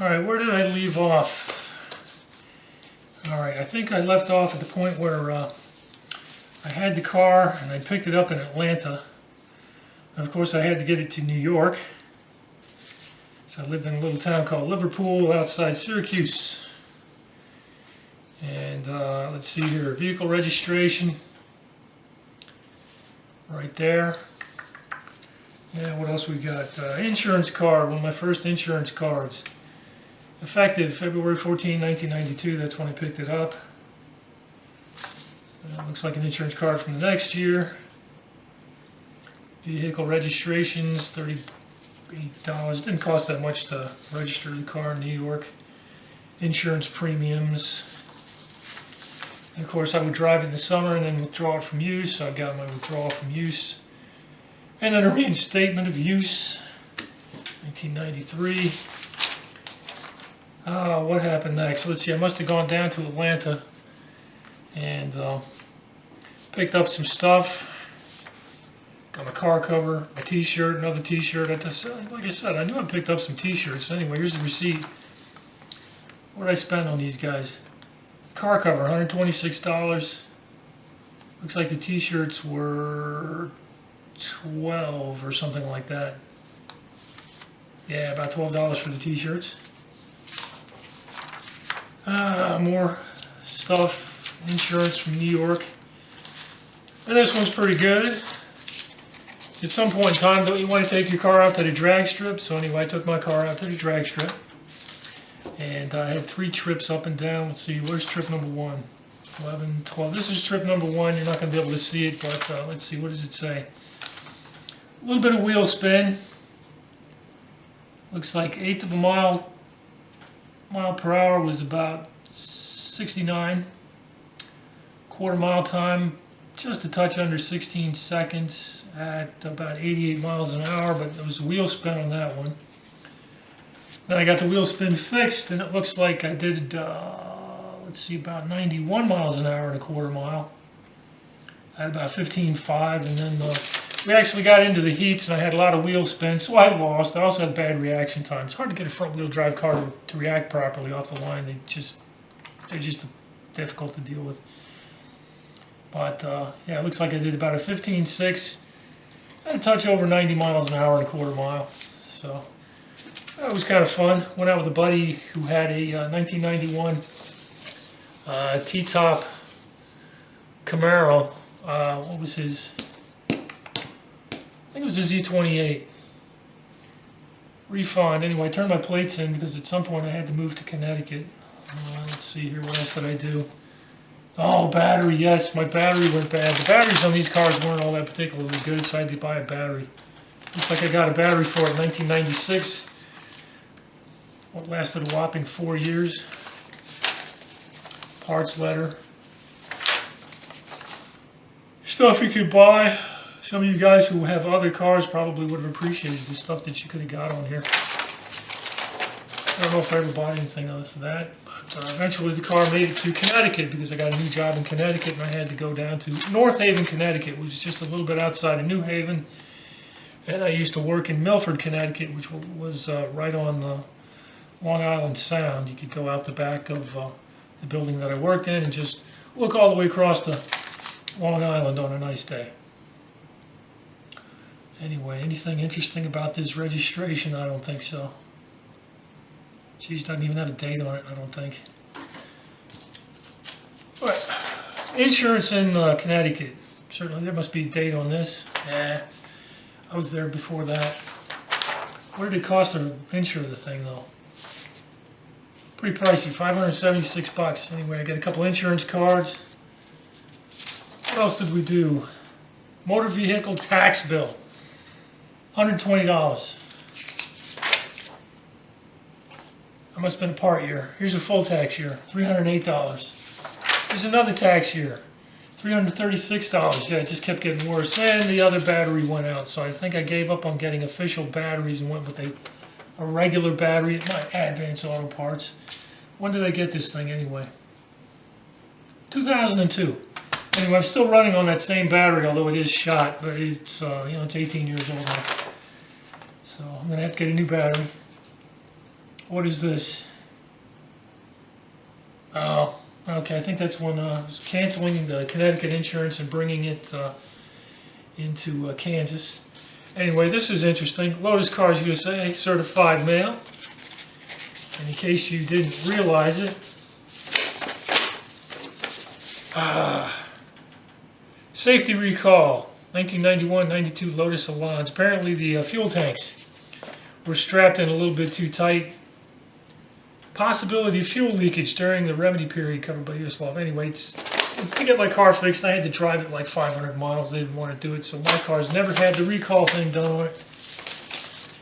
Alright, where did I leave off? Alright, I think I left off at the point where I had the car and I picked it up in Atlanta. And of course I had to get it to New York. So I lived in a little town called Liverpool outside Syracuse. And let's see here, vehicle registration. Right there. Yeah, what else we got? Insurance card, one of my first insurance cards. Effective February 14, 1992, that's when I picked it up. Looks like an insurance card from the next year. Vehicle registrations, $38. Didn't cost that much to register the car in New York. Insurance premiums. And of course, I would drive it in the summer and then withdraw it from use. So I got my withdrawal from use. And then a reinstatement of use, 1993. What happened next? Let's see, I must have gone down to Atlanta and picked up some stuff. Got my car cover, my t-shirt, another t-shirt. Like I said, I knew I picked up some t-shirts. Anyway, here's the receipt. What did I spend on these guys? Car cover, $126. Looks like the t-shirts were 12 or something like that. Yeah, about $12 for the t-shirts. More stuff, insurance from New York. And this one's pretty good. At some point in time, don't you want to take your car out to the drag strip? So anyway, I took my car out to the drag strip. And I had 3 trips up and down. Let's see, where's trip number 1? 11, 12. This is trip number 1. You're not going to be able to see it, but let's see, what does it say? A little bit of wheel spin. Looks like 1/8 of a mile per hour was about 69. Quarter mile time, just a touch under 16 seconds at about 88 miles an hour, but there was a wheel spin on that one. Then I got the wheel spin fixed, and it looks like I did, let's see, about 91 miles an hour in a quarter mile. I had about 15.5, and then we actually got into the heats, and I had a lot of wheel spin, so I lost. I also had bad reaction time. It's hard to get a front-wheel drive car to react properly off the line. They're just difficult to deal with. But yeah, it looks like I did about a 15.6, and a touch over 90 miles an hour in a quarter mile. So that was kind of fun. Went out with a buddy who had a 1991 T-top Camaro. What was his? I think it was a Z28. Refund. Anyway, I turned my plates in because at some point I had to move to Connecticut. Let's see here. What else did I do? Oh, battery. Yes, my battery went bad. The batteries on these cars weren't all that particularly good, so I had to buy a battery. Looks like I got a battery for it in 1996. What lasted a whopping 4 years. Parts letter. Stuff you could buy. Some of you guys who have other cars probably would have appreciated the stuff that you could have got on here. I don't know if I ever bought anything other than that, but eventually the car made it to Connecticut because I got a new job in Connecticut and I had to go down to North Haven, Connecticut, which is just a little bit outside of New Haven. And I used to work in Milford, Connecticut, which was right on the Long Island Sound. You could go out the back of the building that I worked in and just look all the way across to Long Island on a nice day. Anyway, anything interesting about this registration? I don't think so. Geez, doesn't even have a date on it, I don't think. Alright, insurance in Connecticut. Certainly there must be a date on this. Nah, I was there before that. What did it cost to insure the thing though? Pretty pricey, $576. Anyway, I got a couple insurance cards. What else did we do? Motor vehicle tax bill, $120. I must have been a part year. Here's a full tax year, $308. Here's another tax year, $336. Yeah, it just kept getting worse. And the other battery went out, so I think I gave up on getting official batteries and went with a regular battery at my Advance Auto Parts. When did I get this thing anyway? 2002. Anyway, I'm still running on that same battery, although it is shot, but it's you know, it's 18 years old now. So I'm gonna have to get a new battery. What is this? Oh, okay. I think that's when I was canceling the Connecticut insurance and bringing it into Kansas. Anyway, this is interesting. Lotus Cars USA certified mail. And in case you didn't realize it, safety recall, 1991-92 Lotus Elans. Apparently the fuel tanks were strapped in a little bit too tight. Possibility of fuel leakage during the remedy period covered by US law. Anyway, to get my car fixed, I had to drive it like 500 miles. They didn't want to do it, so my car's never had the recall thing done on it.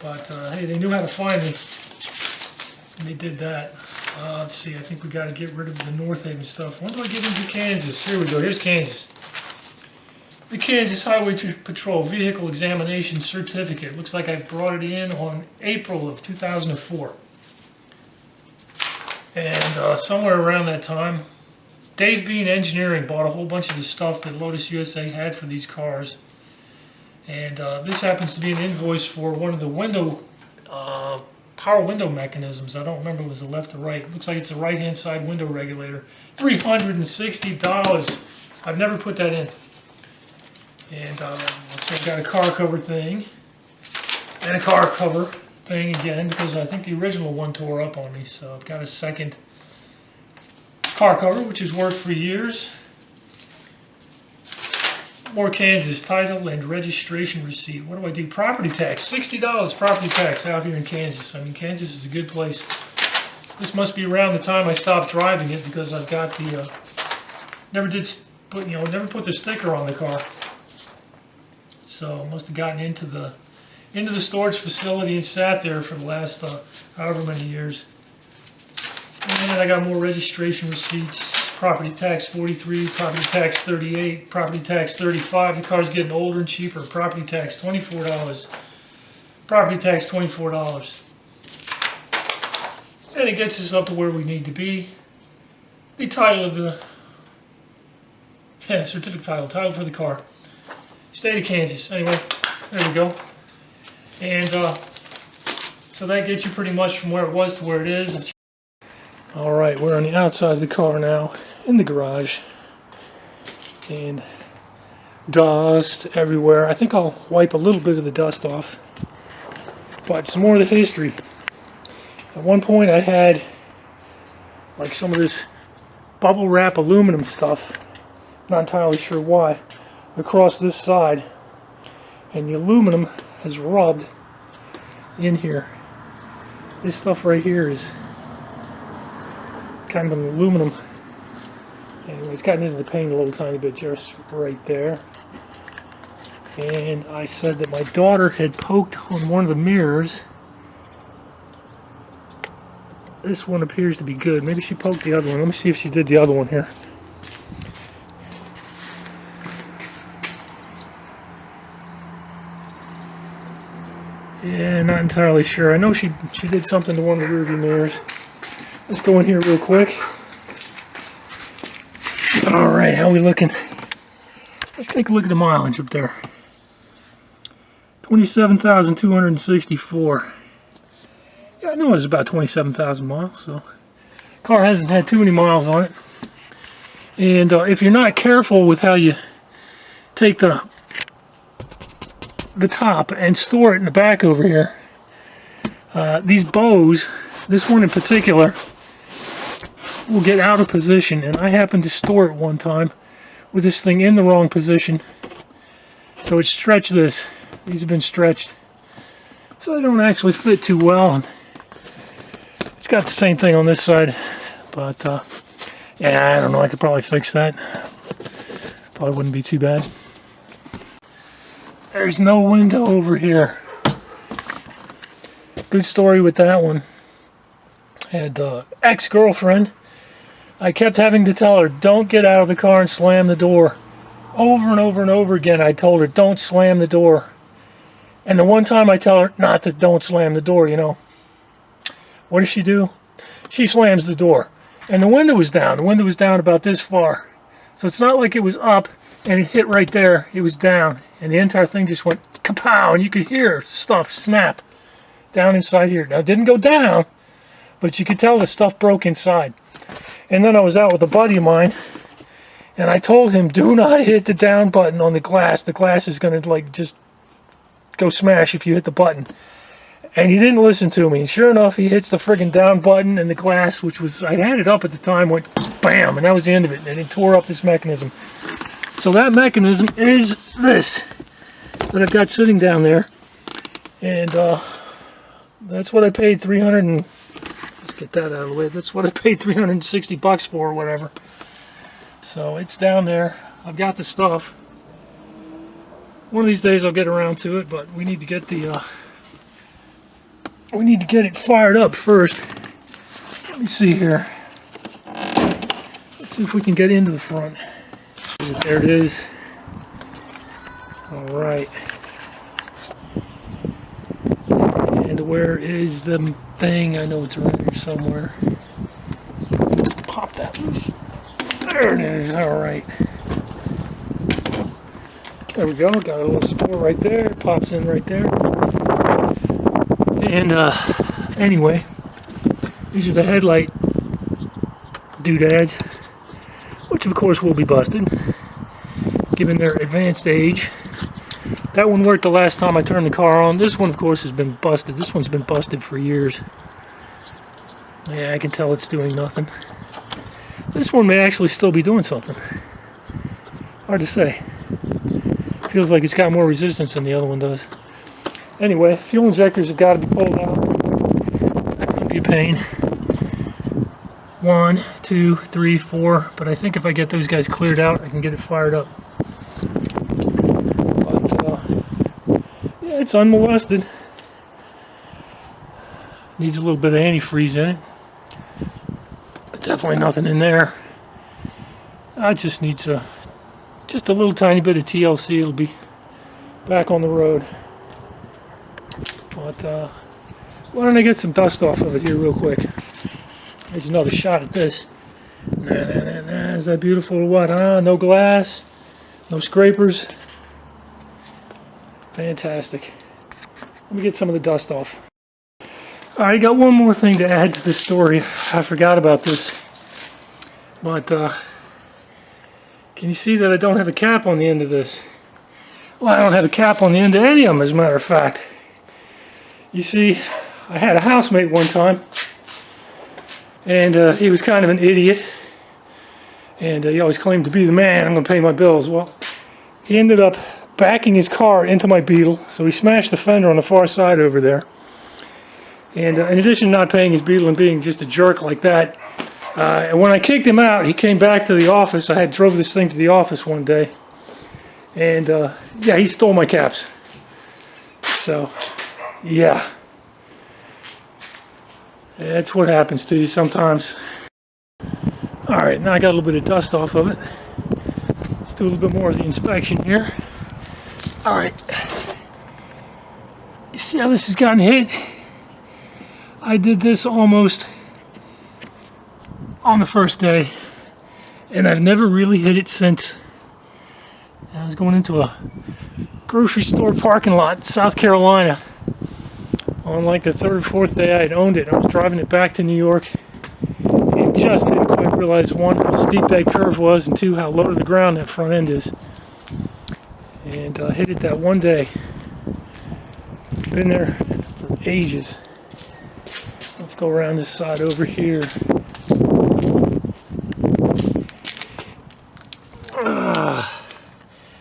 But hey, they knew how to find me, and they did that. Let's see, I think we got to get rid of the North Haven stuff. When do I get into Kansas? Here we go, here's Kansas. The Kansas Highway Patrol Vehicle Examination Certificate. Looks like I brought it in on April of 2004. And somewhere around that time, Dave Bean Engineering bought a whole bunch of the stuff that Lotus USA had for these cars. And this happens to be an invoice for one of the window, power window mechanisms. I don't remember if it was the left or right. It looks like it's the right-hand side window regulator. $360. I've never put that in. And so I've got a car cover thing and a car cover thing again, because I think the original one tore up on me. So I've got a second car cover, which has worked for years. More Kansas title and registration receipt. What do I do? Property tax, $60 property tax out here in Kansas. I mean, Kansas is a good place. This must be around the time I stopped driving it, because I've got the never put the sticker on the car. So I must have gotten into the storage facility and sat there for the last however many years. And I got more registration receipts. Property tax 43, property tax 38, property tax 35. The car's getting older and cheaper. Property tax $24. Property tax $24. And it gets us up to where we need to be. The title of the certificate title for the car. State of Kansas. Anyway, there we go. And so that gets you pretty much from where it was to where it is. Alright, we're on the outside of the car now, in the garage, and dust everywhere. I think I'll wipe a little bit of the dust off, but some more of the history. At one point I had like some of this bubble wrap aluminum stuff, not entirely sure why, across this side, and the aluminum has rubbed in here. This stuff right here is kind of an aluminum. Anyway, it's gotten into the paint a little tiny bit just right there. And I said that my daughter had poked on one of the mirrors. This one appears to be good. Maybe she poked the other one. Let me see if she did the other one here. Yeah, not entirely sure. I know she did something to one of the rearview mirrors. Let's go in here real quick. Alright, how are we looking? Let's take a look at the mileage up there. 27,264. Yeah, I know it was about 27,000 miles, so car hasn't had too many miles on it. And if you're not careful with how you take the top and store it in the back over here, these bows, this one in particular, will get out of position, and I happened to store it one time with this thing in the wrong position, so it stretched this. These have been stretched, so they don't actually fit too well. And it's got the same thing on this side, but yeah, I don't know, I could probably fix that. Probably wouldn't be too bad. There's no window over here. Good story with that one. Had ex-girlfriend. I kept having to tell her, don't get out of the car and slam the door. Over and over and over again, I told her, don't slam the door. And the one time I tell her not to don't slam the door, you know, what does she do? She slams the door. And the window was down. The window was down about this far. So it's not like it was up and it hit right there. It was down. And the entire thing just went kapow, and you could hear stuff snap down inside here. Now, it didn't go down, but you could tell the stuff broke inside. And then I was out with a buddy of mine, and I told him, do not hit the down button on the glass. The glass is going to like just go smash if you hit the button. And he didn't listen to me. And sure enough, he hits the friggin' down button, and the glass, which was, I had it up at the time, went bam, and that was the end of it. And it tore up this mechanism. So that mechanism is this that I've got sitting down there. And that's what I paid 300 and, let's get that out of the way. That's what I paid 360 bucks for or whatever. So it's down there. I've got the stuff. One of these days I'll get around to it, but we need to get the we need to get it fired up first. Let me see here. Let's see if we can get into the front. There it is. All right. And where is the thing? I know it's around here somewhere. Let's pop that loose. There it is. All right. There we go. Got a little support right there. It pops in right there. And anyway, these are the headlight doodads, which of course will be busted, given their advanced age. That one worked the last time I turned the car on. This one, of course, has been busted. This one's been busted for years. Yeah, I can tell it's doing nothing. This one may actually still be doing something. Hard to say. Feels like it's got more resistance than the other one does. Anyway, fuel injectors have got to be pulled out. That's going to be a pain. 1, 2, 3, 4. But I think if I get those guys cleared out, I can get it fired up. But, yeah, it's unmolested. Needs a little bit of antifreeze in it. But definitely nothing in there. I just need just a little tiny bit of TLC. It'll be back on the road. But why don't I get some dust off of it here real quick? There's another shot at this. Is that beautiful or what? No glass, no scrapers. Fantastic. Let me get some of the dust off. Alright, I got one more thing to add to this story. I forgot about this. But can you see that I don't have a cap on the end of this? Well, I don't have a cap on the end of any of them, as a matter of fact. You see, I had a housemate one time, and he was kind of an idiot, and he always claimed to be the man. I'm going to pay my bills. Well, he ended up backing his car into my Beetle, so he smashed the fender on the far side over there. And in addition to not paying his Beetle and being just a jerk like that, when I kicked him out, he came back to the office. I had drove this thing to the office one day, and yeah, he stole my caps. So yeah, that's what happens to you sometimes. Alright, now I got a little bit of dust off of it. Let's do a little bit more of the inspection here. Alright, you see how this has gotten hit? I did this almost on the first day, and I've never really hit it since. I was going into a grocery store parking lot in South Carolina on like the third or fourth day I had owned it. I was driving it back to New York and just didn't quite realize, one, how steep that curve was, and two, how low to the ground that front end is. And hit it that one day. Been there for ages. Let's go around this side over here.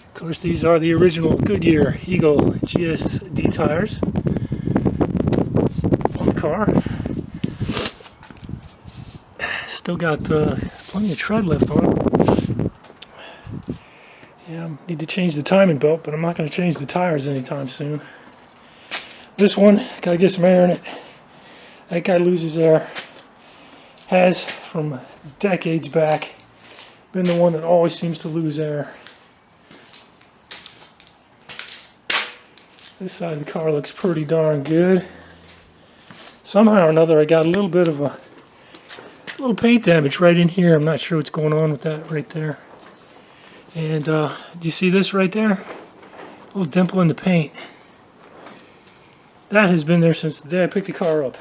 Of course, these are the original Goodyear Eagle GSD tires on the car. Still got plenty of tread left on it. Yeah, I need to change the timing belt, but I'm not going to change the tires anytime soon. This one, gotta get some air in it. That guy loses air. Has, from decades back, been the one that always seems to lose air. This side of the car looks pretty darn good. Somehow or another, I got a little bit of a little paint damage right in here. I'm not sure what's going on with that right there. And do you see this right there? A little dimple in the paint. That has been there since the day I picked the car up.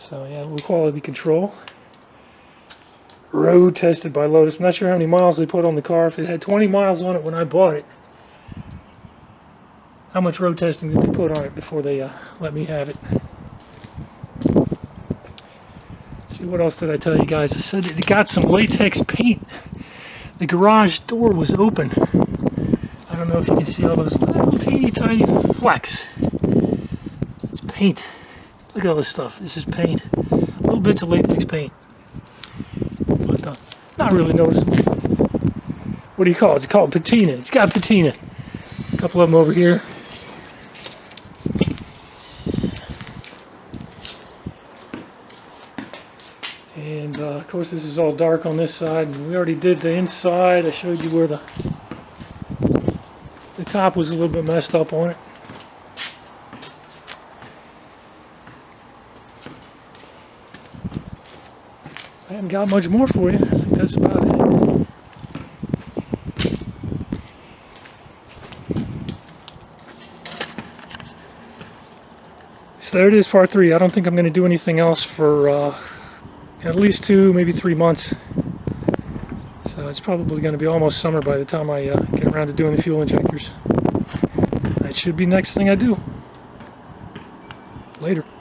So yeah, low quality control. Road tested by Lotus. I'm not sure how many miles they put on the car. If it had 20 miles on it when I bought it, how much road testing did they put on it before they let me have it? Let's see, what else did I tell you guys? I said it got some latex paint. The garage door was open. I don't know if you can see all those little teeny tiny flecks. It's paint. Look at all this stuff. This is paint. Little bits of latex paint. But not really noticeable. What do you call it? It's called patina. It's got patina. A couple of them over here. And of course this is all dark on this side. And we already did the inside. I showed you where the top was a little bit messed up on it. I haven't got much more for you. I think that's about it. So there it is, part 3. I don't think I'm going to do anything else for at least 2, maybe 3 months. So it's probably going to be almost summer by the time I get around to doing the fuel injectors. That should be next thing I do. Later.